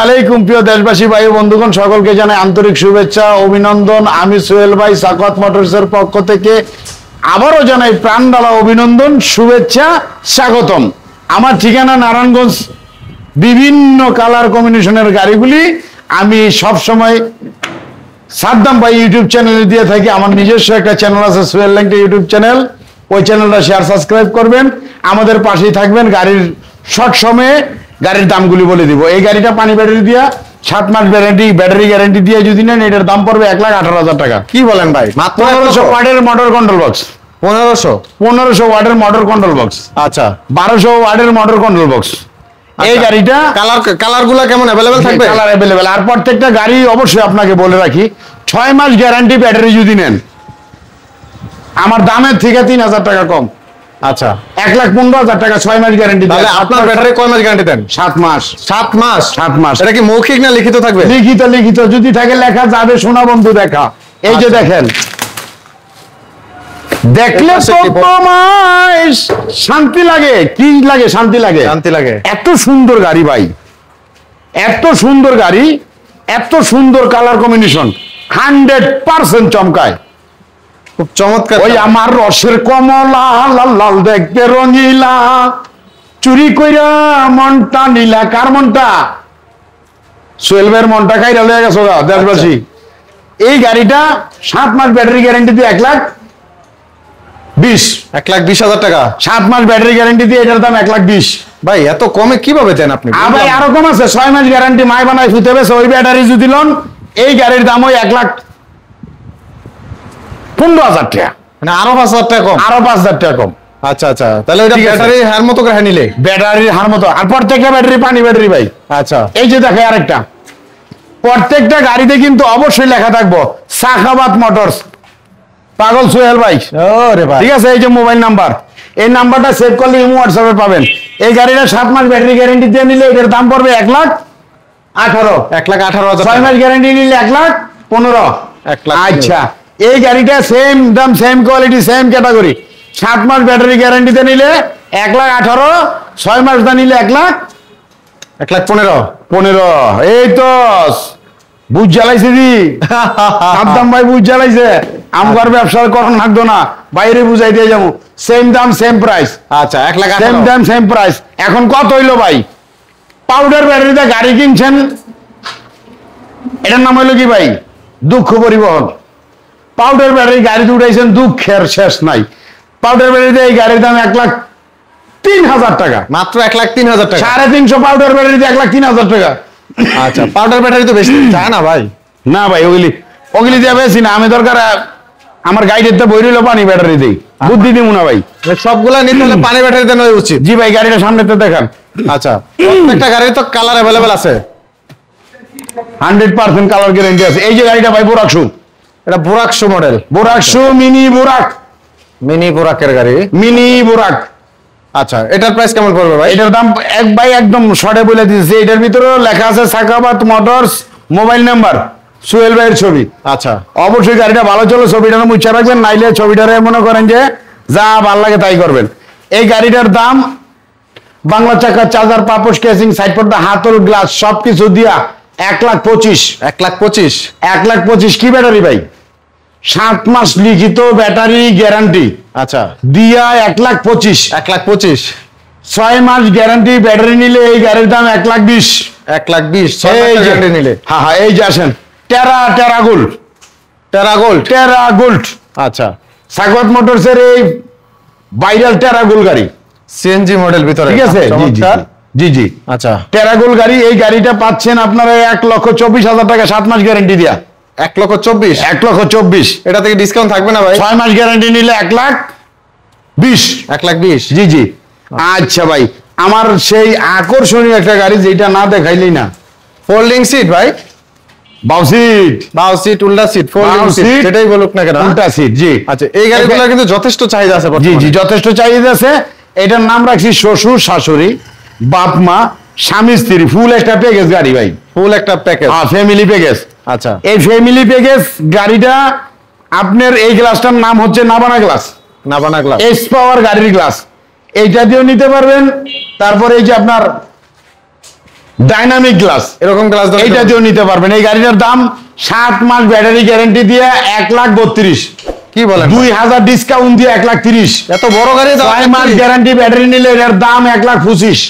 আলাইকুম প্রিয় দেশবাসী ভাই বন্ধুগণ, সকলকে জানাই আন্তরিক শুভেচ্ছা অভিনন্দন। আমি সোহেল ভাই সাকাওয়াত মোটরসের পক্ষ থেকে আবারও জানাই প্রাণ ঢালা অভিনন্দন, শুভেচ্ছা, স্বাগতম। আমার ঠিকানা নারায়ণগঞ্জ। বিভিন্ন কালার কম্বিনেশনের গাড়িগুলি আমি সব সময় সাদ্দাম ভাই ইউটিউব চ্যানেলে দিয়ে থাকি। আমার নিজস্ব একটা চ্যানেল আছে, সোহেল ল্যাংটা ইউটিউব চ্যানেল। ওই চ্যানেলটা শেয়ার সাবস্ক্রাইব করবেন, আমাদের পাশেই থাকবেন। গাড়ির শর্ট সময়ে গাড়ির দামগুলি বলে দিব। এই গাড়িটা পানি ব্যাটারি দিয়া 7 মাস ব্যাটারি গ্যারান্টি দিয়ে যদি নেন, এটার দাম পড়বে 1,18,000 টাকা। কি বলেন ভাই? মাত্র 1500 ওয়াটের মোটর কন্ট্রোল বক্স। 1500 ওয়াটের মোটর কন্ট্রোল বক্স। আচ্ছা, 1200 ওয়াটের মোটর কন্ট্রোল বক্স। এই গাড়িটা কালারগুলো কেমন अवेलेबल থাকবে? Colour available. আর প্রত্যেকটা গাড়ি অবশ্যই আপনাকে বলে রাখি 6 মাস গ্যারান্টি ব্যাটারি যদি নেন, আমার দামের থেকে 3000 টাকা কম। আচ্ছা, 1,15,000 টাকা 6 মাস গ্যারান্টি। তাহলে আপনার ব্যাটারি কয় মাস গ্যারান্টি দেন? 7 মাস। 7 মাস? 7 মাস। এটা কি মৌখিক না লিখিত থাকবে? লিখিত যদি থাকে লেখা যাবে। শোনা বন্ধু দেখা, এই যে দেখেন, দেখলে তো তোমায় শান্তি লাগে। কি লাগে? শান্তি লাগে। শান্তি লাগে। এত সুন্দর গাড়ি ভাই, এত সুন্দর গাড়ি, এত সুন্দর কালার কম্বিনেশন, 100% চমকায়। খুব চমৎকার। ওই আমার রসের কমলা লাল লাল দেখতে রঙিলা, চুরি কইরা মনটা নিলা। কার মনটা? সোহেল ভাইয়ের মনটা খাইরা লয়ে গেছো দেশবাসী। এই গাড়িটা 7 মাস ব্যাটারি গ্যারান্টি দিয়ে 1,20,000 টাকা। 7 মাস ব্যাটারি গ্যারান্টি দিয়ে এটার দাম 1,20,000। ভাই এত কমে কিভাবে দেন আপনি? ভাই আরো কম আছে। 6 মাস গ্যারান্টি মাই বানাই ফুতে বেছে। ওই ব্যাটারি যদি লন, এই গাড়ির দাম ওই 1,15,000 টাকা। মানে আরো 5,000 টাকা কম? আরো 5,000 টাকা কম। আচ্ছা আচ্ছা, তাহলে ওইটা ব্যাটারি হার মতো করে নিলে? ব্যাটারির হার মতো। আর প্রত্যেকটা ব্যাটারি পানি ব্যাটারি ভাই। আচ্ছা, এই যে দেখে আরেকটা, প্রত্যেকটা গাড়িতে কিন্তু অবশ্যই লেখা থাকবো সাখাওয়াত মোটরস। পাগল সোহেল ভাই। ওরে ভাই, ঠিক আছে, এই যে মোবাইল নাম্বার, এই নাম্বারটা সেভ করলে ইমো হোয়াটসঅ্যাপে পাবেন। এই গাড়িটা 7 মাস ব্যাটারি গ্যারান্টি দিয়ে নিলে এটার দাম পড়বে 1,18,000। 1,18,000। 6 মাস গ্যারান্টি নিলে 1,15,000। আচ্ছা, এই গাড়িটা সেম দাম, সেম কোয়ালিটি, সেম ক্যাটাগরি। 7 মাস ব্যাটারি গ্যারান্টিতে নিলে 1,18,000, 6 মাস দা নিলে 1,15,000। এই তো বুঝ জ্বালাইছে দি সাদ্দাম ভাই, বুঝ জ্বালাইছে। আমার ব্যবসা করার লাগতো না, বাইরে বুঝাই দিয়ে যাবো। সেম দাম সেম প্রাইস। আচ্ছা, 1,18,000। সেম দাম সেম প্রাইস। এখন কত হইলো ভাই? পাউডার ব্যাটারিতে গাড়ি কিনছেন, এটার নাম হইলো কি ভাই? দুঃখ পরিবহন। পাউডার ব্যাটারি গাড়িতে উঠাইছেন, দুঃখের শেষ নাই। পাউডার ব্যাটারিতে এই গাড়ির দাম 1,03,000 টাকা। মাত্র 1,03,000 টাকা। 350 পাউডার ব্যাটারিতে 1,03,000 টাকা। আচ্ছা, পাউডার ব্যাটারি তো বেশি যায় না ভাই? না ভাই, ওগুলি দিয়ে বেশি না। আমি দরকার আমার গাড়িতে বই রইল পানি ব্যাটারি দিই, বুদ্ধি দিব না ভাই। সবগুলা নিতে হলে পানি ব্যাটারিতে নেওয়া উচিত। জি ভাই, গাড়িটা সামনেতে দেখান। আচ্ছা, প্রত্যেকটা গাড়ির তো কালার अवेलेबल আছে? 100% কালার গ্যারান্টি আছে। এই যে গাড়িটা ভাই বুরাকশু, এটা বুরাকশু মডেল। বুরাকশু মিনি বুরাক। মিনি বুরাকের গাড়ি, মিনি বুরাক। আচ্ছা, এটার প্রাইস কেমন পড়বে ভাই? এটার দাম ভাই একদম শর্টে বলে দিয়েছে। এটার ভিতরে লেখা আছে Sakhawat motors, mobile number, Sohel ভাইয়ের ছবি। আচ্ছা, অবশ্যই গাড়িটা ভালো চলো, ছবিটা মুছে রাখবেন, নাইলে ছবিটারে মনে করেন যে যা ভালো লাগে তাই করবেন। এই গাড়িটার দাম বাংলা চাকা, চার্জার, পাপোশ, কেসিং, সাইড পর্দা, হাতল, গ্লাস সবকিছু দিয়া 1,25,000। 1,25,000। 1,25,000 কি ব্যাটারি ভাই? 7 মাস লিখিত ব্যাটারি গ্যারান্টি। আচ্ছা, দিয়া 1,25,000। 1,25,000। 6 মাস গ্যারান্টি ব্যাটারি নিলে এই গাড়ির দাম 1,20,000। 1,20,000 নিলে। হ্যাঁ হ্যাঁ, এই যে আসেন, টেরা গোল্ড। আচ্ছা, সাখাওয়াত মোটরসের এই ভাইরাল টেরা গোল্ড গাড়ি, সিএনজি মডেল ভিতরে। ঠিক আছে? জি। আচ্ছা, টেরা গোল্ড গাড়ি। এই গাড়িটা পাচ্ছেন আপনারা 1,24,000 টাকা 7 মাস গ্যারান্টি দিয়া। 1,24,000। 1,24,000। এটা থেকে ডিসকাউন্ট থাকবে না ভাই? 6 মাস গ্যারান্টি নিলে 1,20,000। 1,20,000। জি। আচ্ছা ভাই, আমার সেই আকর্ষণীয় একটা গাড়ি যেটা না দেখাইলেই না। ফোল্ডিং সিট ভাই? বাউ সিট, উল্টা সিট, ফোল্ডিং সিট, সেটাই বলুক না কেন, উল্টা সিট। জি। আচ্ছা, এই গাড়িগুলো কিন্তু যথেষ্ট চাহিদা আছে। জি, যথেষ্ট চাহিদা আছে। এটার নাম রাখছি শ্বশুর শাশুড়ি, বাপ মা, স্বামী স্ত্রী, ফুল একটা প্যাকেজ গাড়ি ভাই। ফুল একটা প্যাকেজ, ফ্যামিলি প্যাকেজ। আচ্ছা, এই ফ্যামিলি প্যাকেজ গাড়িটা আপনার এই গ্লাসটার নাম হচ্ছে নাবানা গ্লাস। এস পাওয়ার গাড়ির গ্লাস। এইটা দিয়েও নিতে পারবেন। তারপরে এই যে আপনার ডাইনামিক গ্লাস, এরকম গ্লাস এইটা দিয়েও নিতে পারবেন। এই গাড়িটার দাম 7 মাস ব্যাটারি গ্যারান্টি দিয়ে 1,32,000, কি বলেন? 2000 ডিসকাউন্ট দিয়ে 1,30,000। এত বড় গাড়ি 6 মাস গ্যারান্টি ব্যাটারি নিলে এর দাম 1,25,000।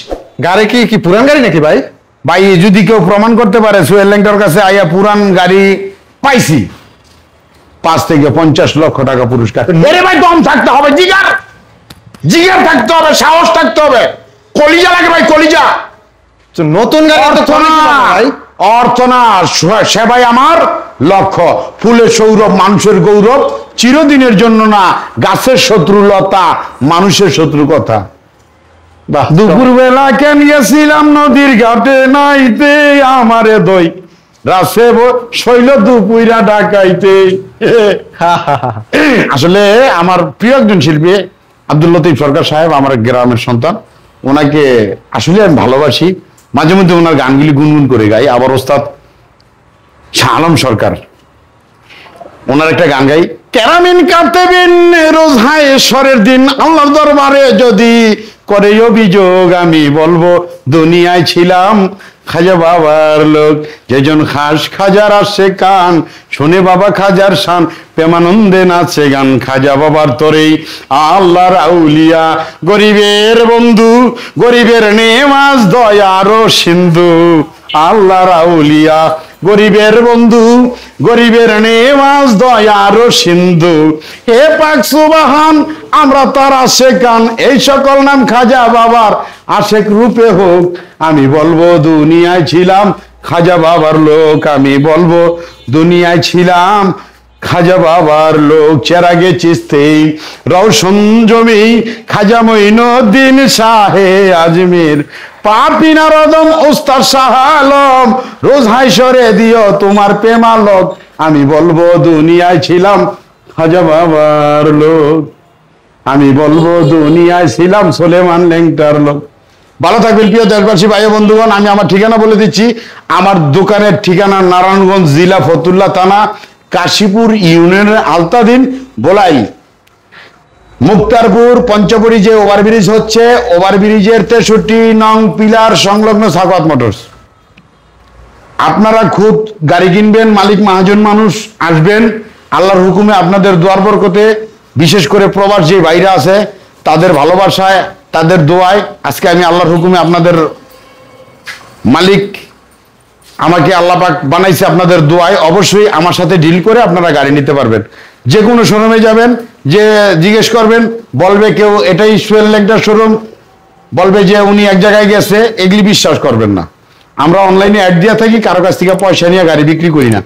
গাড়ি কি পুরান গাড়ি নাকি ভাই? ভাই যদি কেউ প্রমাণ করতে পারে সোহেল ল্যাংটার কাছে আইয়া পুরান গাড়ি পাইছি, 5 থেকে 50 লক্ষ টাকা পুরস্কার। এরে ভাই দম থাকতে হবে, জিগার জিগার থাকতে হবে, সাহস থাকতে হবে, কলিজা লাগে ভাই, কলিজা। তো নতুন গাড়ি তো অর্থ না, ভাই, অর্থ না, সেবাই আমার লক্ষ্য। ফুলের সৌরভ, মানুষের গৌরব, চিরদিনের জন্য না। গাছের শত্রু লতা, মানুষের শত্রু কথা। দুপুর বেলা কেন গেছিলাম নদীর ঘাটে নাইতে, আমারে দই রাসে শৈল দুপুইরা ডাকাইতে। আসলে আমার প্রিয় একজন শিল্পী আব্দুল লতিফ সরকার সাহেব, আমার গ্রামের সন্তান, ওনাকে আসলে আমি ভালোবাসি। মাঝে মধ্যে ওনার গানগুলি গুনগুন করে গাই। আবার ওস্তাদ শাহ আলম সরকার, ওনার একটা গান গাই, কেরামিন কাতেবিন রোজ হায়েশ্বরের দিন আল্লাহর দরবারে যদি করে অভিযোগ, আমি বলবো দুনিয়ায় ছিলাম খাজা বাবার লোক, যেজন খাস খাজার আসে কান, শুনে বাবা খাজার শান, প্রেমানন্দে নাচে গান, খাজা বাবার তরেই আল্লাহর আউলিয়া, গরিবের বন্ধু, গরিবের নেমাজ দয়ারও সিন্ধু, আল্লাহর আউলিয়া, গরিবের বন্ধু, গরিবের নেমাজ দয়ারও সিন্ধু, হে পাক সুবহান আমরা তার আশেকান, এই সকল নাম খাজা বাবার আশেক রূপে হোক, আমি বলবো দুনিয়ায় ছিলাম খাজা বাবার লোক, আমি বলবো দুনিয়ায় ছিলাম খাজা বাবার লোক। চেরাগে চিস্তি রওশন জমি খাজা মঈনুদ্দিন শাহে আজমির, পাপিনা রদম উস্তাদ শাহ আলম, রোজ হায়শরে দিও তোমার প্রেমালোক, আমি বলবো দুনিয়ায় ছিলাম খাজা বাবার লোক, আমি বলবো দুনিয়ায় ছিলাম সুলেমান ল্যাংটার লোক। ভালো থাকবেন প্রিয় দেশবাসী, ভাই বন্ধুগণ। আমি আমার ঠিকানা বলে দিচ্ছি। আমার দোকানের ঠিকানা নারায়ণগঞ্জ জেলা ফতুল্লা থানা, কাশীপুর ইউনিয়নের আলতাদিন বোলাই, মুক্তারপুর পঞ্চপুরি যে ওভারব্রিজ হচ্ছে, ওভারব্রিজের 63 নং পিলার সংলগ্ন সাকওয়াত মোটরস। আপনারা খুব গাড়ি কিনবেন, মালিক মহাজন মানুষ, আসবেন আল্লাহর হুকুমে, আপনাদের দোয়ার বরকতে, বিশেষ করে প্রবাস যে ভাইরা আছে তাদের ভালোবাসায়, তাদের দোয়ায় আজকে আমি আল্লাহর হুকুমে আপনাদের মালিক, আমাকে আল্লাহ পাক বানাইছে আপনাদের দোয়ায়। অবশ্যই আমার সাথে ডিল করে আপনারা গাড়ি নিতে পারবেন। যে কোনো শোরুমে যাবেন, যে জিজ্ঞেস করবেন, বলবে কেউ এটাই সোহেল ল্যাংটার শোরুম, বলবে যে উনি এক জায়গায় গেছে, এগুলি বিশ্বাস করবেন না। আমরা অনলাইনে অ্যাড দিয়ে থাকি, কারো কাছ থেকে পয়সা নিয়ে গাড়ি বিক্রি করি না।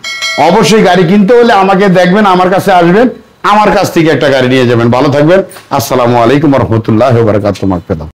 অবশ্যই গাড়ি কিনতে হলে আমাকে দেখবেন, আমার কাছে আসবেন, আমার কাছ থেকে একটা গাড়ি নিয়ে যাবেন। ভালো থাকবেন। আসসালামু আলাইকুম ওয়া রাহমাতুল্লাহি ওয়া বারাকাতুহু।